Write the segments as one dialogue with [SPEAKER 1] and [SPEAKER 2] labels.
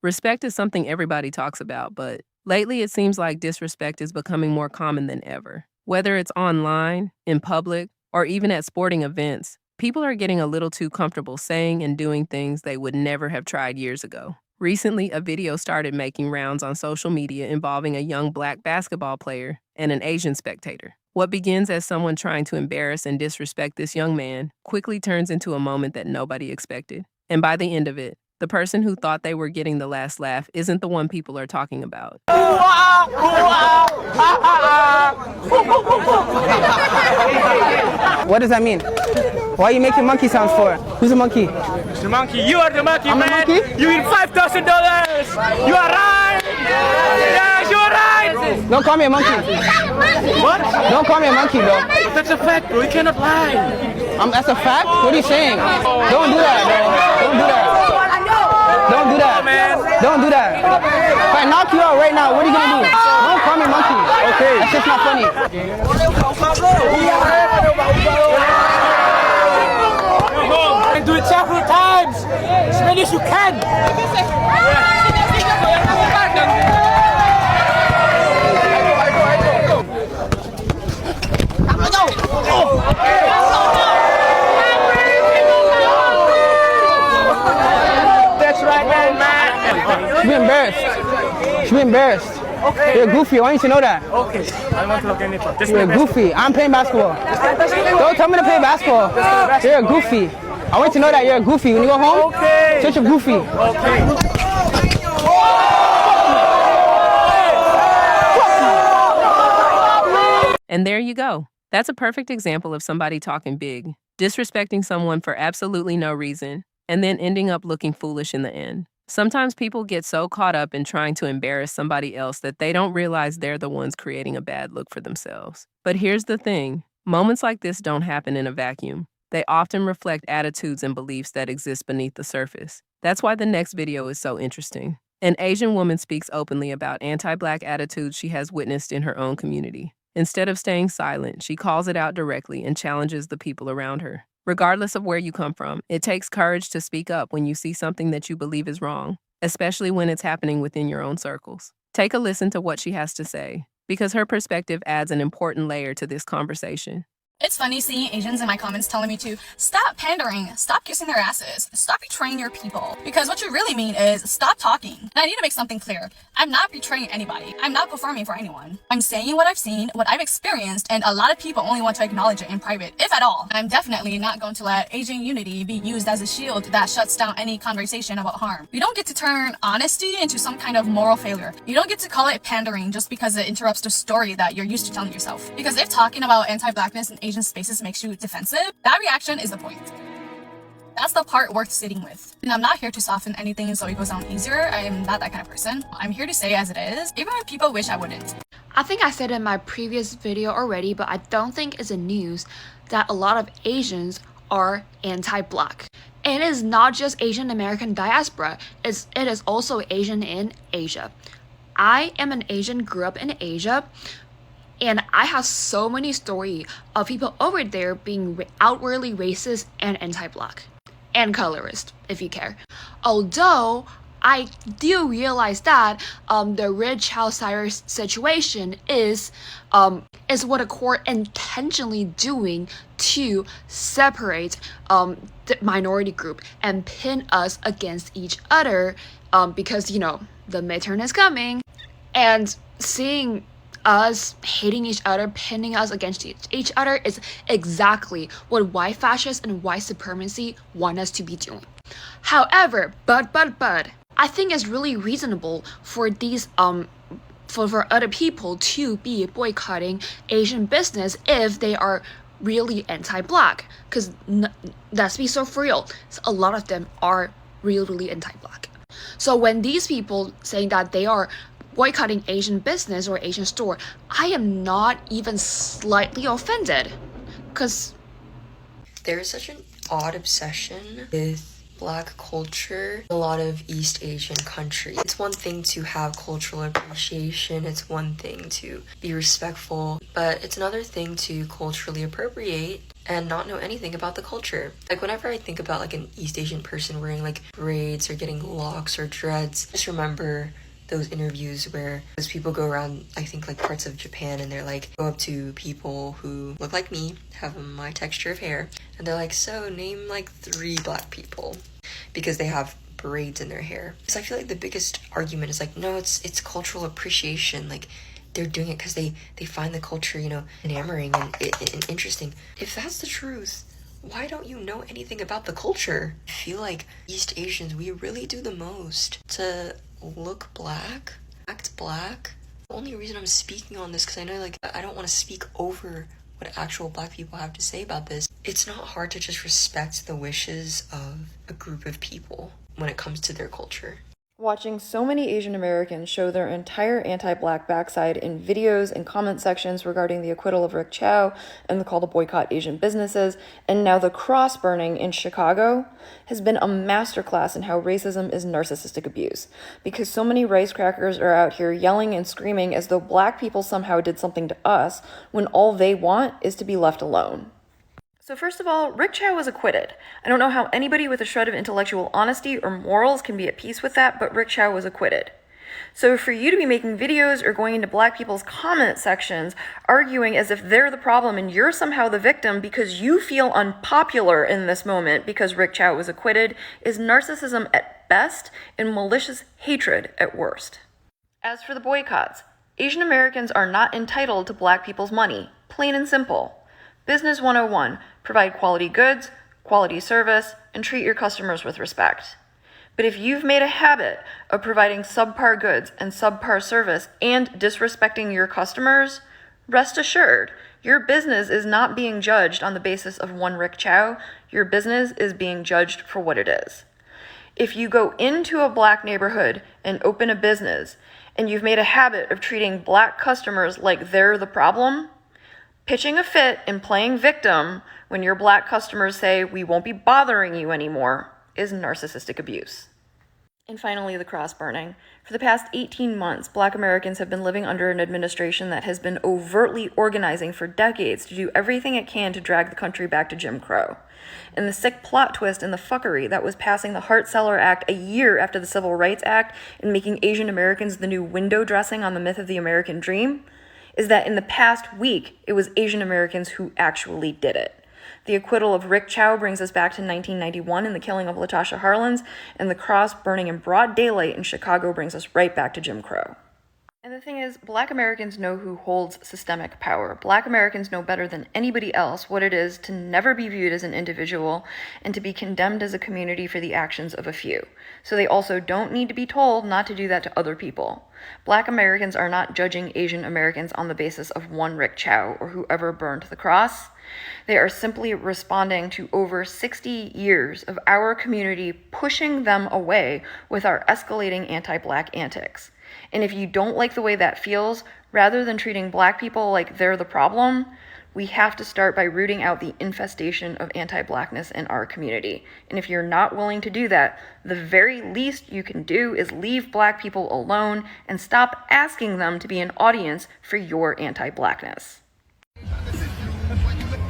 [SPEAKER 1] Respect is something everybody talks about, but lately it seems like disrespect is becoming more common than ever. Whether it's online, in public, or even at sporting events, people are getting a little too comfortable saying and doing things they would never have tried years ago. Recently, a video started making rounds on social media involving a young black basketball player and an Asian spectator. What begins as someone trying to embarrass and disrespect this young man quickly turns into a moment that nobody expected. And by the end of it, the person who thought they were getting the last laugh isn't the one people are talking about.
[SPEAKER 2] What does that mean? Why are you making monkey sounds for? Who's a monkey?
[SPEAKER 3] It's the monkey. You are the monkey,
[SPEAKER 2] I'm
[SPEAKER 3] man.
[SPEAKER 2] a monkey?
[SPEAKER 3] You win $5,000. You are right. Yes, you are right.
[SPEAKER 2] Don't call me a monkey.
[SPEAKER 3] What?
[SPEAKER 2] Don't call me a monkey, bro.
[SPEAKER 3] That's a fact, bro. You cannot lie.
[SPEAKER 2] That's a fact? What are you saying? Don't do that, bro. Don't do that. Don't do that. Don't do that. If I knock you out right now, what are you gonna do? Don't call me monkey. Okay. That's just not funny.
[SPEAKER 3] And do it several times. As many as you can. That's right, man.
[SPEAKER 2] Should be embarrassed. Should be embarrassed.
[SPEAKER 3] Okay.
[SPEAKER 2] You're goofy. I want you to know that.
[SPEAKER 3] Okay. I want to look any part.
[SPEAKER 2] You're goofy. I'm playing basketball. Don't tell me to play basketball. You're a goofy. I want you to know that you're a goofy. When you go home,
[SPEAKER 3] Okay.
[SPEAKER 2] such a goofy.
[SPEAKER 3] Okay.
[SPEAKER 1] And there you go. That's a perfect example of somebody talking big, disrespecting someone for absolutely no reason, and then ending up looking foolish in the end. Sometimes people get so caught up in trying to embarrass somebody else that they don't realize they're the ones creating a bad look for themselves. But here's the thing. Moments like this don't happen in a vacuum. They often reflect attitudes and beliefs that exist beneath the surface. That's why the next video is so interesting. An Asian woman speaks openly about anti-Black attitudes she has witnessed in her own community. Instead of staying silent, she calls it out directly and challenges the people around her. Regardless of where you come from, it takes courage to speak up when you see something that you believe is wrong, especially when it's happening within your own circles. Take a listen to what she has to say, because her perspective adds an important layer to this conversation.
[SPEAKER 4] It's funny seeing Asians in my comments telling me to stop pandering, stop kissing their asses, stop betraying your people. Because what you really mean is stop talking. And I need to make something clear. I'm not betraying anybody. I'm not performing for anyone. I'm saying what I've seen, what I've experienced, and a lot of people only want to acknowledge it in private, if at all. I'm definitely not going to let Asian unity be used as a shield that shuts down any conversation about harm. You don't get to turn honesty into some kind of moral failure. You don't get to call it pandering just because it interrupts the story that you're used to telling yourself. Because if talking about anti-Blackness and Asian spaces makes you defensive, that reaction is the point. That's the part worth sitting with. And I'm not here to soften anything so it goes down easier. I am not that kind of person. I'm here to say as it is, even when people wish I wouldn't.
[SPEAKER 5] I think I said in my previous video already, but I don't think it's a news that a lot of Asians are anti-Black. And it is not just Asian American diaspora, it is also Asian in Asia. I am an Asian, grew up in Asia, and I have so many stories of people over there being outwardly racist and anti-Black. And colorist, if you care. Although, I do realize that the Rick Chow situation is what a court intentionally doing to separate the minority group and pin us against each other because, you know, the midterm is coming. And seeing us hating each other, pinning us against each other is exactly what white fascists and white supremacy want us to be doing. However, but, I think it's really reasonable for these for other people to be boycotting Asian business if they are really anti-Black, because let's be so for real, a lot of them are really anti-Black. So when these people saying that they are boycotting Asian business or Asian store, I am not even slightly offended, because
[SPEAKER 6] there is such an odd obsession with Black culture in a lot of East Asian countries. It's one thing to have cultural appreciation, it's one thing to be respectful, but it's another thing to culturally appropriate and not know anything about the culture. Like whenever I think about like an East Asian person wearing like braids or getting locks or dreads, just remember those interviews where those people go around, I think like parts of Japan, and they're like, go up to people who look like me, have my texture of hair, and they're like, so name like 3 black people, because they have braids in their hair. So I feel like the biggest argument is like, no, it's cultural appreciation. Like they're doing it because they find the culture, you know, enamoring and interesting. If that's the truth, why don't you know anything about the culture? I feel like East Asians, we really do the most to look black, act black. The only reason I'm speaking on this because I know like I don't want to speak over what actual black people have to say about this. It's not hard to just respect the wishes of a group of people when it comes to their culture.
[SPEAKER 7] Watching so many Asian Americans show their entire anti-black backside in videos and comment sections regarding the acquittal of Rick Chow and the call to boycott Asian businesses, and now the cross burning in Chicago, has been a masterclass in how racism is narcissistic abuse, because so many ricecrackers are out here yelling and screaming as though black people somehow did something to us when all they want is to be left alone. So first of all, Rick Chow was acquitted. I don't know how anybody with a shred of intellectual honesty or morals can be at peace with that, but Rick Chow was acquitted. So for you to be making videos or going into black people's comment sections arguing as if they're the problem and you're somehow the victim because you feel unpopular in this moment because Rick Chow was acquitted is narcissism at best and malicious hatred at worst. As for the boycotts, Asian Americans are not entitled to black people's money, plain and simple. Business 101, provide quality goods, quality service, and treat your customers with respect. But if you've made a habit of providing subpar goods and subpar service and disrespecting your customers, rest assured, your business is not being judged on the basis of one Rick Chow. Your business is being judged for what it is. If you go into a black neighborhood and open a business, and you've made a habit of treating black customers like they're the problem, pitching a fit and playing victim when your black customers say, we won't be bothering you anymore, is narcissistic abuse. And finally, the cross burning. For the past 18 months, black Americans have been living under an administration that has been overtly organizing for decades to do everything it can to drag the country back to Jim Crow. And the sick plot twist and the fuckery that was passing the Hart-Celler Act a year after the Civil Rights Act and making Asian Americans the new window dressing on the myth of the American dream is that in the past week, it was Asian Americans who actually did it. The acquittal of Rick Chow brings us back to 1991 and the killing of Latasha Harlins, and the cross burning in broad daylight in Chicago brings us right back to Jim Crow. And the thing is, black Americans know who holds systemic power. Black Americans know better than anybody else what it is to never be viewed as an individual and to be condemned as a community for the actions of a few. So they also don't need to be told not to do that to other people. Black Americans are not judging Asian Americans on the basis of one Rick Chow or whoever burned the cross. They are simply responding to over 60 years of our community pushing them away with our escalating anti-black antics. And if you don't like the way that feels, rather than treating black people like they're the problem, we have to start by rooting out the infestation of anti-blackness in our community. And if you're not willing to do that, the very least you can do is leave black people alone and stop asking them to be an audience for your anti-blackness.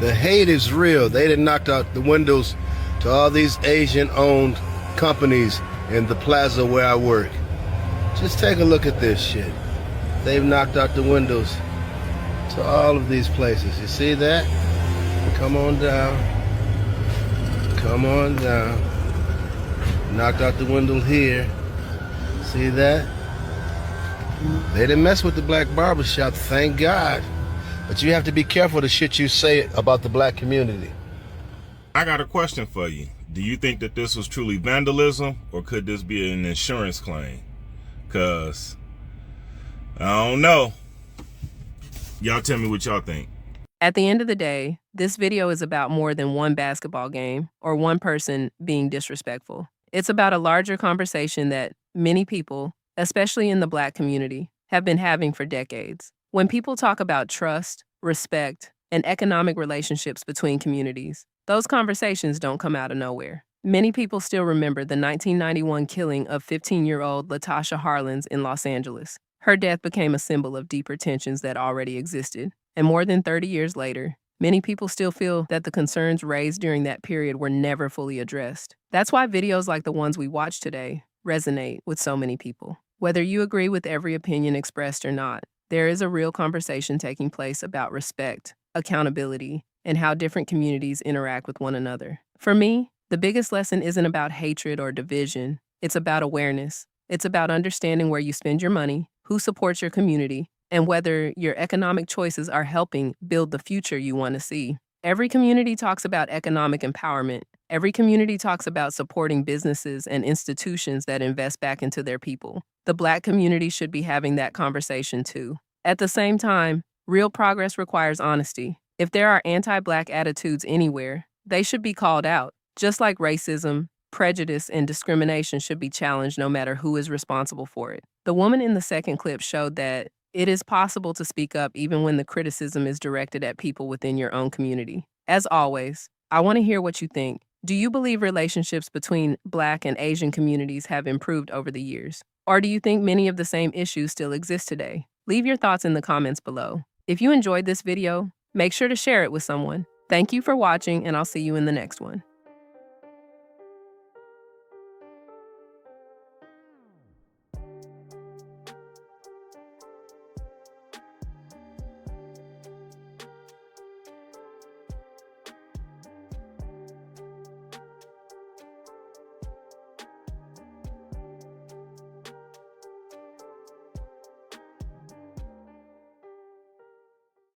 [SPEAKER 8] The hate is real. They done knocked out the windows to all these Asian-owned companies in the plaza where I work. Just take a look at this shit. They've knocked out the windows to all of these places. You see that? Come on down. Come on down. Knocked out the window here. See that? They didn't mess with the black barbershop, thank God. But you have to be careful the shit you say about the black community.
[SPEAKER 9] I got a question for you. Do you think that this was truly vandalism, or could this be an insurance claim? Because I don't know. Y'all tell me what y'all think.
[SPEAKER 1] At the end of the day, this video is about more than one basketball game or one person being disrespectful. It's about a larger conversation that many people, especially in the black community, have been having for decades. When people talk about trust, respect, and economic relationships between communities, those conversations don't come out of nowhere. Many people still remember the 1991 killing of 15-year-old Latasha Harlins in Los Angeles. Her death became a symbol of deeper tensions that already existed. And more than 30 years later, Many people still feel that the concerns raised during that period were never fully addressed. That's why videos like the ones we watch today resonate with so many people. Whether you agree with every opinion expressed or not, there is a real conversation taking place about respect, accountability, and how different communities interact with one another. For me, the biggest lesson isn't about hatred or division. It's about awareness. It's about understanding where you spend your money, who supports your community, and whether your economic choices are helping build the future you want to see. Every community talks about economic empowerment. Every community talks about supporting businesses and institutions that invest back into their people. The Black community should be having that conversation too. At the same time, real progress requires honesty. If there are anti-Black attitudes anywhere, they should be called out. Just like racism, prejudice, and discrimination should be challenged no matter who is responsible for it. The woman in the second clip showed that it is possible to speak up even when the criticism is directed at people within your own community. As always, I want to hear what you think. Do you believe relationships between Black and Asian communities have improved over the years? Or do you think many of the same issues still exist today? Leave your thoughts in the comments below. If you enjoyed this video, make sure to share it with someone. Thank you for watching, and I'll see you in the next one.